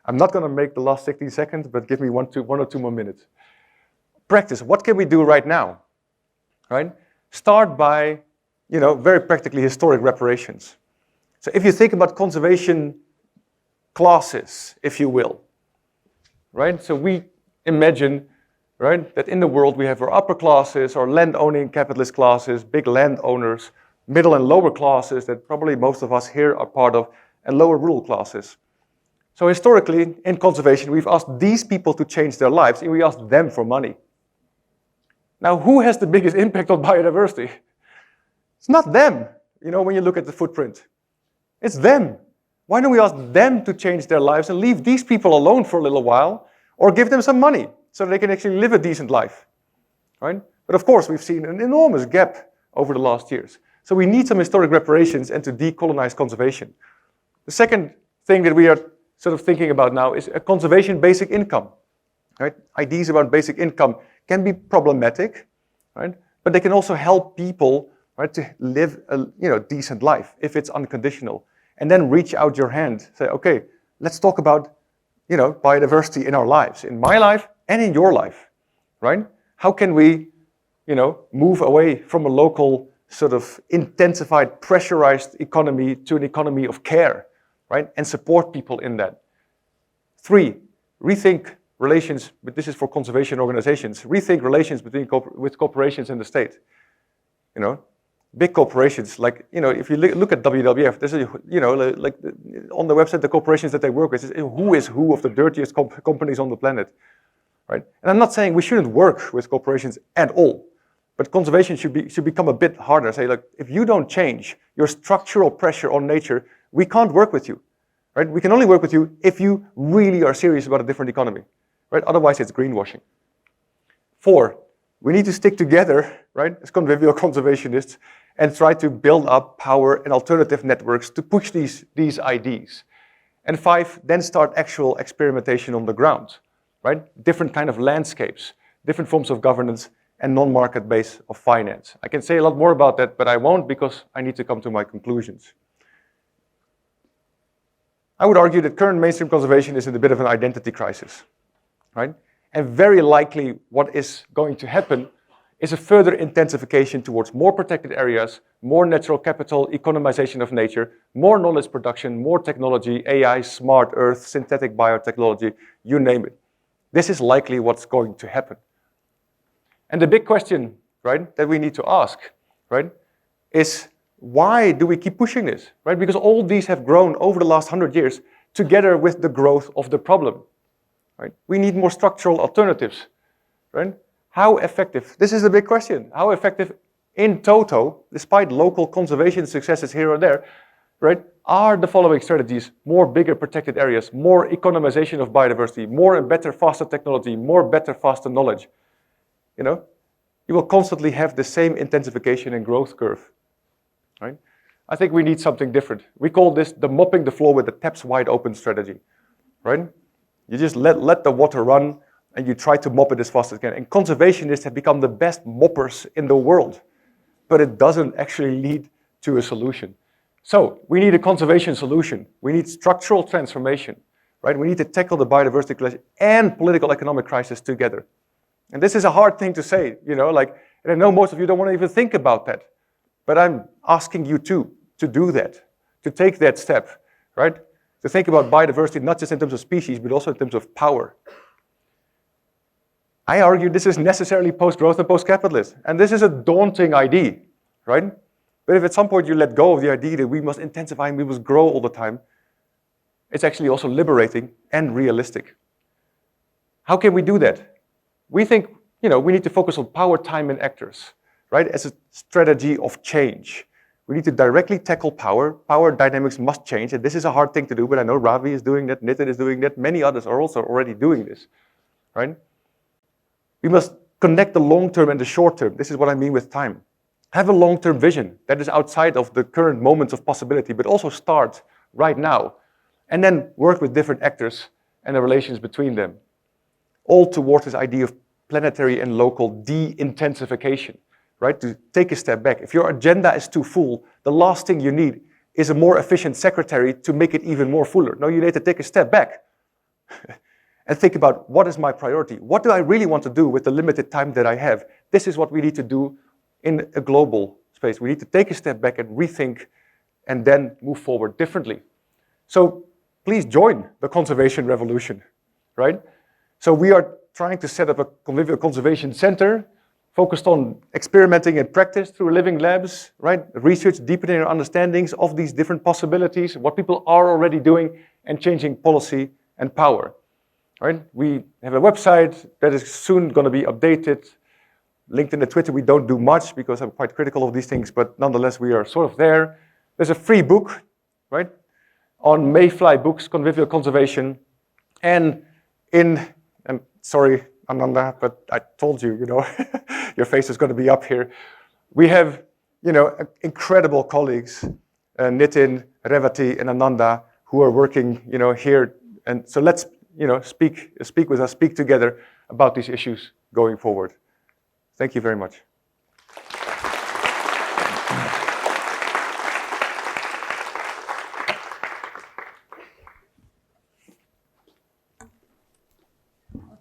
I'm not going to make the last 16 seconds, but give me one or two more minutes. Practice. What can we do right now? Right? Start by, very practically historic reparations. So if you think about conservation classes, if you will, right? So we imagine, right, that in the world we have our upper classes, our land-owning capitalist classes, big landowners, middle and lower classes that probably most of us here are part of, and lower rural classes. So historically, in conservation, we've asked these people to change their lives, and we asked them for money. Now, who has the biggest impact on biodiversity? It's not them, when you look at the footprint. It's them. Why don't we ask them to change their lives and leave these people alone for a little while, or give them some money so they can actually live a decent life, right? But of course, we've seen an enormous gap over the last years. So we need some historic reparations and to decolonize conservation. The second thing that we are sort of thinking about now is a conservation basic income, right? Ideas about basic income can be problematic, right? But they can also help people, right, to live a decent life if it's unconditional. And then reach out your hand, say, okay, let's talk about biodiversity in our lives, in my life and in your life, right? How can we, move away from a local sort of intensified, pressurized economy to an economy of care, right? And support people in that. 3, rethink relations, but this is for conservation organizations, rethink relations with corporations and the state. Big corporations, like, if you look at WWF, there's like on the website, the corporations that they work with, who is who of the dirtiest companies on the planet, right? And I'm not saying we shouldn't work with corporations at all, but conservation should become a bit harder. Say, like, if you don't change your structural pressure on nature, we can't work with you, right? We can only work with you if you really are serious about a different economy, right? Otherwise, it's greenwashing. 4, we need to stick together, right, as convivial conservationists, and try to build up power and alternative networks to push these ideas. And 5, then start actual experimentation on the ground, right? Different kind of landscapes, different forms of governance, and non-market base of finance. I can say a lot more about that, but I won't because I need to come to my conclusions. I would argue that current mainstream conservation is in a bit of an identity crisis, right? And very likely what is going to happen is a further intensification towards more protected areas, more natural capital, economization of nature, more knowledge production, more technology, AI, smart earth, synthetic biotechnology, you name it. This is likely what's going to happen. And the big question, right, that we need to ask, right, is why do we keep pushing this, right? Because all these have grown over the last 100 years together with the growth of the problem, right? We need more structural alternatives, right? How effective, this is the big question, how effective in toto, despite local conservation successes here or there, right, are the following strategies: more bigger protected areas, more economization of biodiversity, more and better, faster technology, more better, faster knowledge. You will constantly have the same intensification and growth curve, right? I think we need something different. We call this the mopping the floor with the taps wide open strategy, right? You just let the water run, and you try to mop it as fast as you can. And conservationists have become the best moppers in the world, but it doesn't actually lead to a solution. So we need a conservation solution. We need structural transformation, right? We need to tackle the biodiversity crisis and political economic crisis together. And this is a hard thing to say, and I know most of you don't want to even think about that, but I'm asking you to do that, to take that step, right? To think about biodiversity, not just in terms of species, but also in terms of power. I argue this is necessarily post-growth and post-capitalist. And this is a daunting idea, right? But if at some point you let go of the idea that we must intensify and we must grow all the time, it's actually also liberating and realistic. How can we do that? We think, we need to focus on power, time, and actors, right? As a strategy of change. We need to directly tackle power. Power dynamics must change. And this is a hard thing to do, but I know Ravi is doing that, Nitin is doing that, many others are also already doing this, right? We must connect the long-term and the short-term. This is what I mean with time. Have a long-term vision that is outside of the current moments of possibility, but also start right now. And then work with different actors and the relations between them. All towards this idea of planetary and local de-intensification, right? To take a step back. If your agenda is too full, the last thing you need is a more efficient secretary to make it even more fuller. No, you need to take a step back, and think about what is my priority? What do I really want to do with the limited time that I have? This is what we need to do in a global space. We need to take a step back and rethink and then move forward differently. So please join the conservation revolution, right? So we are trying to set up a convivial conservation center focused on experimenting in practice through living labs, right? Research, deepening our understandings of these different possibilities, what people are already doing, and changing policy and power, right? We have a website that is soon going to be updated. LinkedIn and Twitter, we don't do much because I'm quite critical of these things, but nonetheless, we are sort of there. There's a free book, right? On Mayfly Books, Convivial Conservation. And I'm sorry, Ananda, but I told you, your face is going to be up here. We have, incredible colleagues, Nitin, Revati, and Ananda, who are working, here. And so let's, speak with us, speak together about these issues going forward. Thank you very much.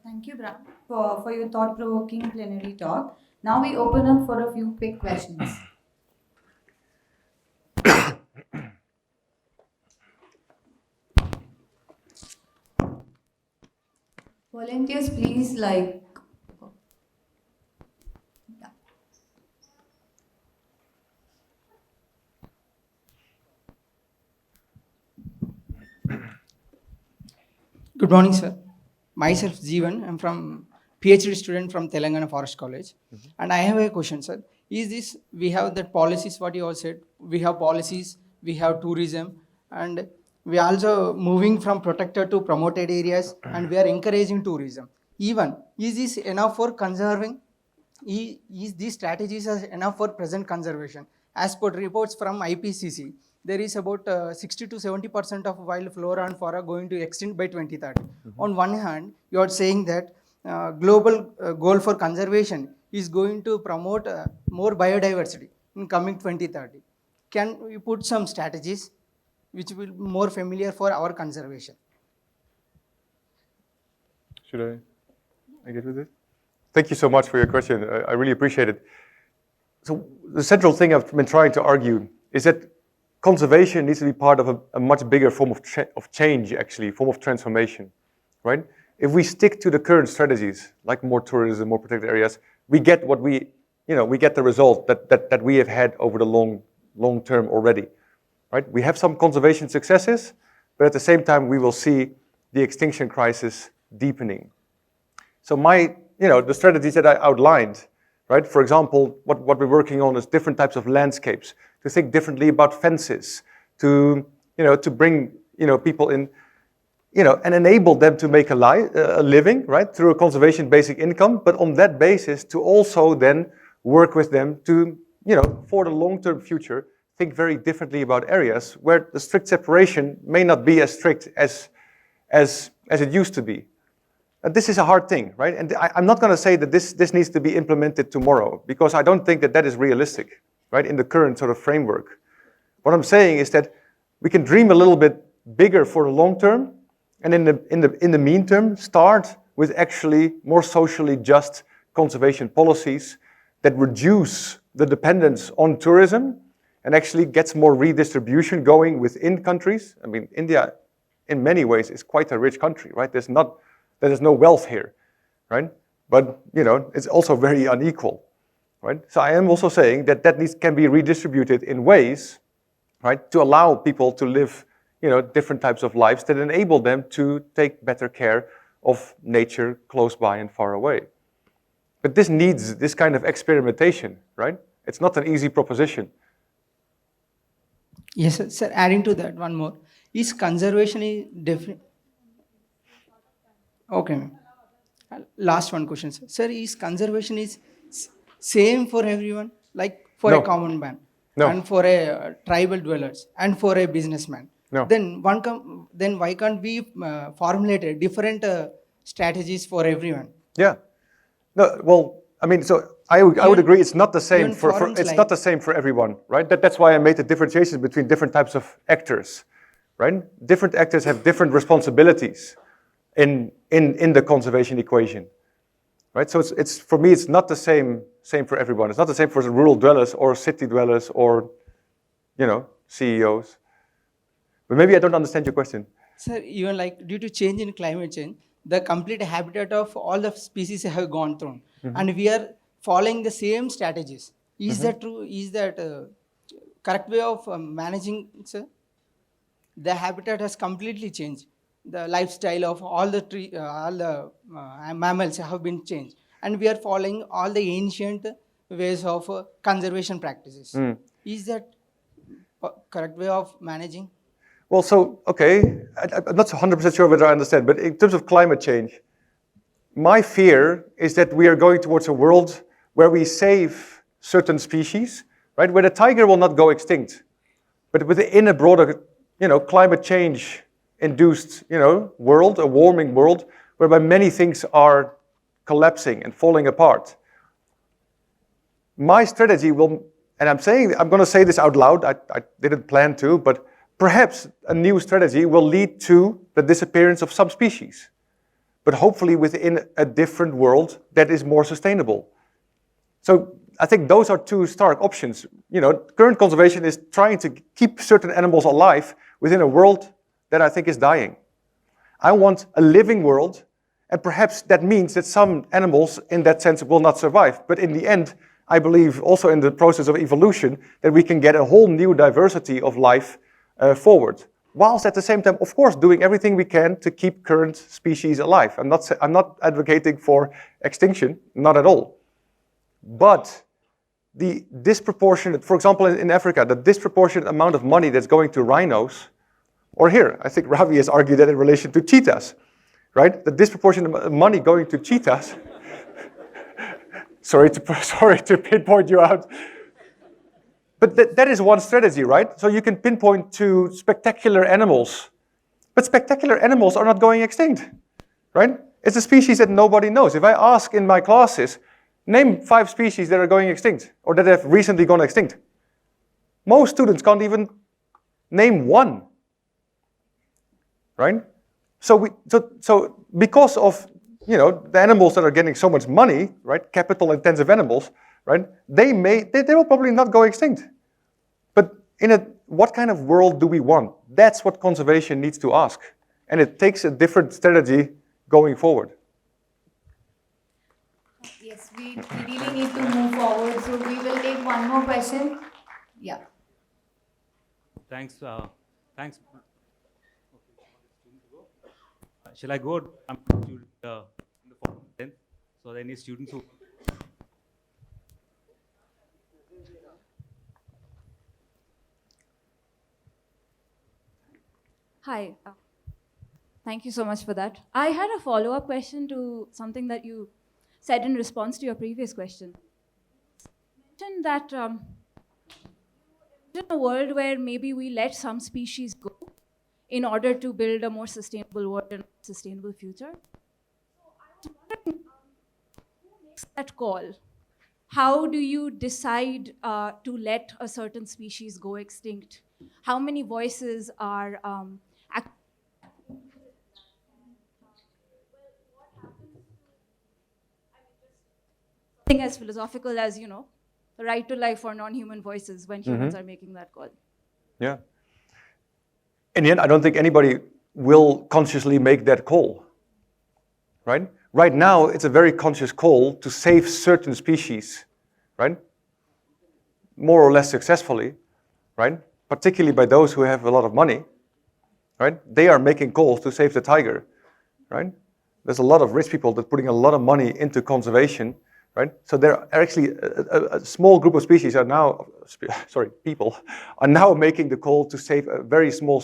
Thank you, Bram, for your thought-provoking plenary talk. Now we open up for a few quick questions. Volunteers, please, Good morning, sir. Myself, Jeevan. I'm from PhD student from Telangana Forest College. And I have a question, sir. We have that policies, what you all said, we have policies, we have tourism, and we are also moving from protected to promoted areas, and we are encouraging tourism. Is this enough for conserving? Is these strategies are enough for present conservation? As per reports from IPCC, there is about 60 to 70% of wild flora and fauna going to extinct by 2030. On one hand, you are saying that global goal for conservation is going to promote more biodiversity in coming 2030. Can we put some strategies which will be more familiar for our conservation? Should I get with it? Thank you so much for your question. I really appreciate it. So the central thing I've been trying to argue is that conservation needs to be part of a much bigger form of change, actually, form of transformation, right? If we stick to the current strategies, like more tourism, more protected areas, we get what we get the result that we have had over the long term already, right? We have some conservation successes, but at the same time, we will see the extinction crisis deepening. So the strategies that I outlined, right? For example, what we're working on is different types of landscapes, to think differently about fences, to bring, people in, and enable them to make a living, right? Through a conservation basic income, but on that basis to also then work with them to, for the long-term future, think very differently about areas where the strict separation may not be as strict as it used to be. This is a hard thing, right? And I'm not going to say that this needs to be implemented tomorrow, because I don't think that is realistic, right, in the current sort of framework. What I'm saying is that we can dream a little bit bigger for the long term, and in the meantime, start with actually more socially just conservation policies that reduce the dependence on tourism and actually gets more redistribution going within countries. I mean, India, in many ways, is quite a rich country, right? There's no wealth here, right? But, it's also very unequal, right? So I am also saying that can be redistributed in ways, right, to allow people to live, different types of lives that enable them to take better care of nature close by and far away. But this needs this kind of experimentation, right? It's not an easy proposition. Yes, sir. Adding to that, one more. Is conservation different? Okay. Last one question, sir. Sir, is conservation same for everyone? Like for a common man? No. And for a tribal dwellers? And for a businessman? No. Then why can't we formulate different strategies for everyone? Yeah. No. Well, I mean, so I would agree. It's not the same not the same for everyone, right? That's why I made the differentiation between different types of actors, right? Different actors have different responsibilities, in the conservation equation, right? So it's for me, it's not the same for everyone. It's not the same for the rural dwellers or city dwellers or, CEOs. But maybe I don't understand your question. Sir, even like due to change in climate change, the complete habitat of all the species have gone through, and we are following the same strategies. Is that true? Is that correct way of managing, sir? The habitat has completely changed. The lifestyle of all the mammals have been changed, and we are following all the ancient ways of conservation practices. Is that correct way of managing? Well, so, okay, I'm not 100% sure whether I understand, but in terms of climate change, my fear is that we are going towards a world where we save certain species, right? Where the tiger will not go extinct, but within a broader, climate change induced, world, a warming world, whereby many things are collapsing and falling apart. My strategy will, and I'm going to say this out loud, I didn't plan to, but perhaps a new strategy will lead to the disappearance of some species, but hopefully within a different world that is more sustainable. So I think those are two stark options. Current conservation is trying to keep certain animals alive within a world that I think is dying. I want a living world, and perhaps that means that some animals in that sense will not survive. But in the end, I believe also in the process of evolution that we can get a whole new diversity of life forward, whilst at the same time, of course, doing everything we can to keep current species alive. I'm not advocating for extinction, not at all. But the disproportionate, for example, in Africa, the disproportionate amount of money that's going to rhinos, or here, I think Ravi has argued that in relation to cheetahs, right? The disproportionate money going to cheetahs. sorry to pinpoint you out. But that is one strategy, right? So you can pinpoint to spectacular animals. But spectacular animals are not going extinct, right? It's a species that nobody knows. If I ask in my classes, name 5 species that are going extinct or that have recently gone extinct, most students can't even name one, right? So because of the animals that are getting so much money, right, capital-intensive animals, right, they will probably not go extinct. But what kind of world do we want? That's what conservation needs to ask, and it takes a different strategy going forward. Yes, we really need to move forward, so we will take one more question. Yeah. Thanks. Thanks. Shall I go? I'm in the forum then. So any students who. Hi. Thank you so much for that. I had a follow-up question to something that you said in response to your previous question. You mentioned that in a world where maybe we let some species go in order to build a more sustainable world and a sustainable future. So I was wondering, who makes that call? How do you decide to let a certain species go extinct? How many voices are something as philosophical as, the right to life or non-human voices when humans are making that call? Yeah. In the end, I don't think anybody will consciously make that call, right? Right now, it's a very conscious call to save certain species, right? More or less successfully, right? Particularly by those who have a lot of money, right? They are making calls to save the tiger, right? There's a lot of rich people that are putting a lot of money into conservation, right? So there are actually a small group of species are now, people are now making the call to save a very small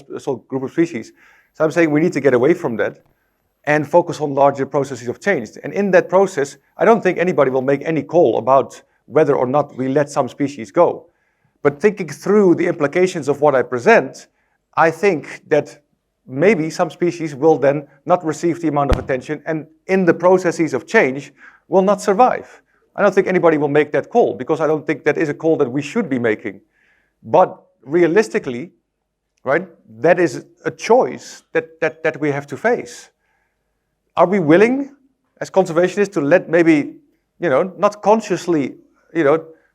group of species. So I'm saying we need to get away from that and focus on larger processes of change. And in that process, I don't think anybody will make any call about whether or not we let some species go. But thinking through the implications of what I present, I think that maybe some species will then not receive the amount of attention and in the processes of change will not survive. I don't think anybody will make that call because I don't think that is a call that we should be making. But realistically, right, that is a choice that we have to face. are we willing as conservationists to let maybe, not consciously,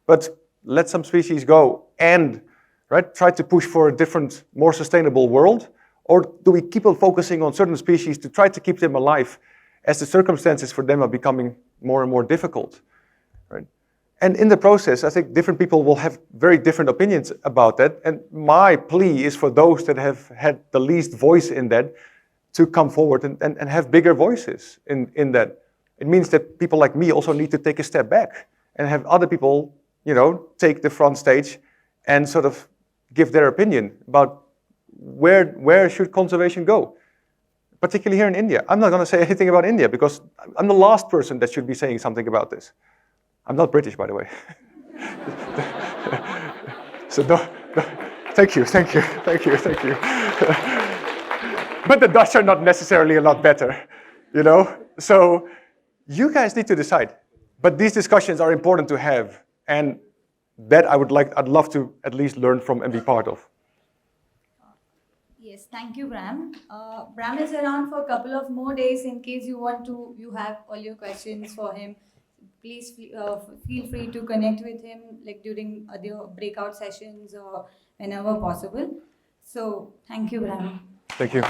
but let some species go and, right, try to push for a different, more sustainable world? Or do we keep on focusing on certain species to try to keep them alive as the circumstances for them are becoming more and more difficult, right? And in the process, I think different people will have very different opinions about that. And my plea is for those that have had the least voice in that to come forward and have bigger voices in that. It means that people like me also need to take a step back and have other people, take the front stage and sort of give their opinion about where should conservation go, particularly here in India. I'm not going to say anything about India because I'm the last person that should be saying something about this. I'm not British, by the way. So thank you. But the Dutch are not necessarily a lot better, So you guys need to decide. But these discussions are important to have, and that I'd love to at least learn from and be part of. Yes, thank you, Bram. Bram is around for a couple of more days in case you have all your questions for him. Please feel free to connect with him like during other breakout sessions or whenever possible. So, thank you, Bram. Thank you.